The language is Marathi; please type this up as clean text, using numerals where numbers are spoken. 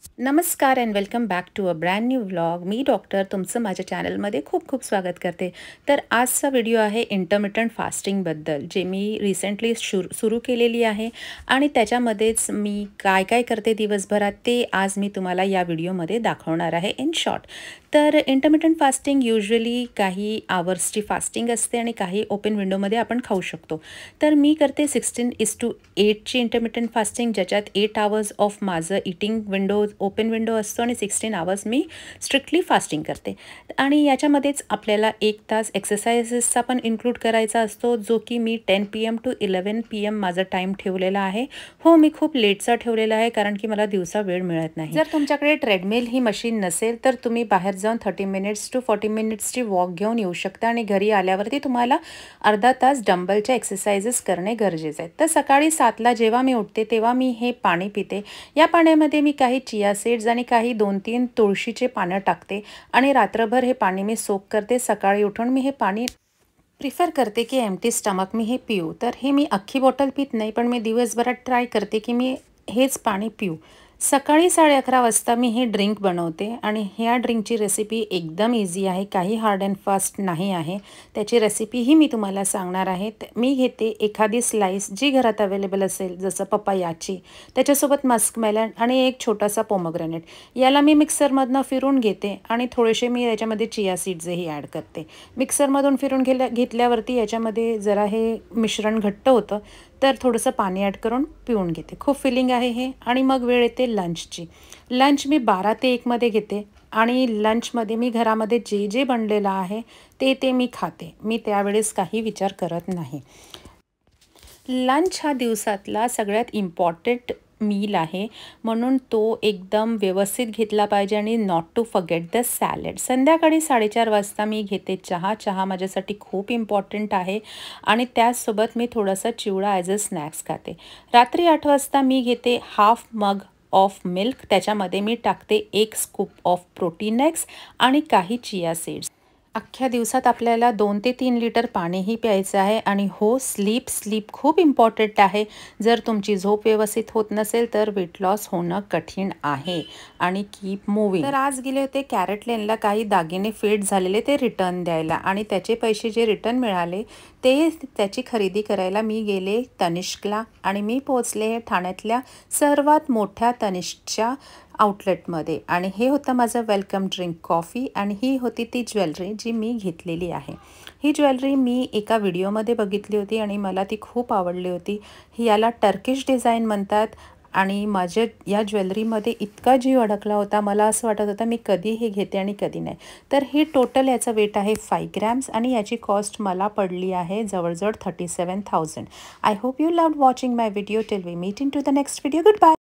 नमस्कार and welcome back to a brand new vlog. मी डॉक्टर तुमचं माझ्या चॅनलमध्ये खूप खूप स्वागत करते. तर आजचा व्हिडिओ आहे इंटरमिटंट फास्टिंगबद्दल, जे मी रिसेंटली सुरू केलेली आहे आणि त्याच्यामध्येच मी काय काय करते दिवसभरात ते आज मी तुम्हाला या व्हिडिओमध्ये दाखवणार आहे इन शॉर्ट. तर इंटरमिटंट फास्टिंग युजली काही आवर्सची फास्टिंग असते आणि काही ओपन विंडोमध्ये आपण खाऊ शकतो. तर मी करते 16:8ची इंटरमिटंट फास्टिंग, ज्याच्यात 8 आवर्स ऑफ माझं इटिंग विंडो ओपन विंडो असतो आणि 16 आवर्स मी स्ट्रिक्टली फास्टिंग करते. आणि याच्यामध्येच आपल्याला 1 तास एक्सरसाइजेसचा पण इन्क्लूड करायचा असतो, जो की मी 10 PM to 11 PM माझा टाईम ठेवलेला आहे. हो, मी खूप लेटचा ठेवलेला आहे कारण की मला दिवसा वेळ मिळत नाही. जर तुमच्याकडे ट्रेडमिल ही मशीन नसेल तर तुम्ही बाहेर जाऊन 30 मिनिट्स to 40 मिनिट्सची वॉक घेऊन येऊ शकता आणि घरी आल्यावरती तुम्हाला अर्धा तास डंबलच्या एक्सरसाइजेस करणे गरजेचे आहे. तर सकाळी 7ला जेव्हा मी उठते तेव्हा मी हे पाणी पिते. या पाण्यामध्ये मी काही चिया सीड्स आणि काही 2-3 तुळशीचे पानं टाकते आणि रात्रभर हे पाणी मी सोक करते. सकाळी उठून मी हे पाणी प्रिफर करते की एम्प्टी स्टमक मी हे पिऊ. तर हे मी अख्खी बॉटल पित नाही, पण मी दिवसभरात ट्राय करते की मी हेच पाणी पिऊ. सकाळी 11:30 वाजता मी हे ड्रिंक बनवते आणि ह्या ड्रिंकची रेसिपी एकदम इझी आहे, काही हार्ड अँड फास्ट नाही आहे. त्याची रेसिपीही मी तुम्हाला सांगणार आहे. मी घेते एखादी स्लाईस जी घरात अवेलेबल असेल, जसं पपयाची, त्याच्यासोबत मस्कमेलन आणि एक छोटासा पोमोग्रेनेट. याला मी मिक्सरमधनं फिरून घेते आणि थोडेसे मी याच्यामध्ये चिया सीड्सही ॲड करते. मिक्सरमधून फिरून घेतल्यावरती याच्यामध्ये जरा हे मिश्रण घट्ट होतं, तर थोडंसं पाणी ॲड करून पिऊन घेते. खूप फिलिंग आहे हे. आणि मग वेळ येते लंचची. लंच मी 12 ते 1मध्ये घेते आणि लंचमध्ये मी घरामध्ये जे जे बनलेलं आहे ते मी खाते. मी त्यावेळेस काही विचार करत नाही. लंच हा दिवसातला सगळ्यात इम्पॉर्टंट मील आहे, म्हणून तो एकदम व्यवस्थित घेतला पाहिजे आणि not to forget the salad. संध्याकाळी 4:30 वाजता मी घेते चहा. चहा माझ्यासाठी खूप इम्पॉर्टंट आहे आणि त्याचसोबत मी थोडासा चिवडा ॲज अ स्नॅक्स खाते. रात्री 8 वाजता मी घेते हाफ मग ऑफ मिल्क. त्याच्यामध्ये मी टाकते 1 स्कूप ऑफ प्रोटीन एग्स आणि काही चिया सीड्स. अख्ख्या दिवसात आपल्याला 2 ते 3 लिटर पाणीही प्यायचं आहे. आणि हो, स्लीप खूप इम्पॉर्टंट आहे. जर तुमची झोप व्यवस्थित होत नसेल तर वेट लॉस होणं कठीण आहे. आणि कीप मूव्हिंग. तर आज गेले होते कॅरेट लेनला काही दागिने फेड झालेले ते रिटर्न द्यायला आणि त्याचे पैसे जे रिटर्न मिळाले ते त्याची खरेदी करायला मी गेले तनिष्कला आणि मी पोहोचले ठाण्यातल्या सर्वात मोठ्या तनिष्कच्या आउटलेटमध्ये. आणि हे होतं माझं वेलकम ड्रिंक कॉफी आणि ही होती ती ज्वेलरी जी मी घेतलेली आहे. ही ज्वेलरी मी एका व्हिडिओमध्ये बघितली होती आणि मला ती खूप आवडली होती. याला टर्किश डिझाईन म्हणतात आणि माझ्या या ज्वेलरीमध्ये इतका जीव अडकला होता, मला असं वाटत होतं मी कधी हे घेते आणि कधी नाही. तर ही टोटल याचं वेट आहे 5 ग्रॅम्स आणि याची कॉस्ट मला पडली आहे जवळजवळ 37,000. I hope you loved watching my video. Till we meet in to the next video. Good bye.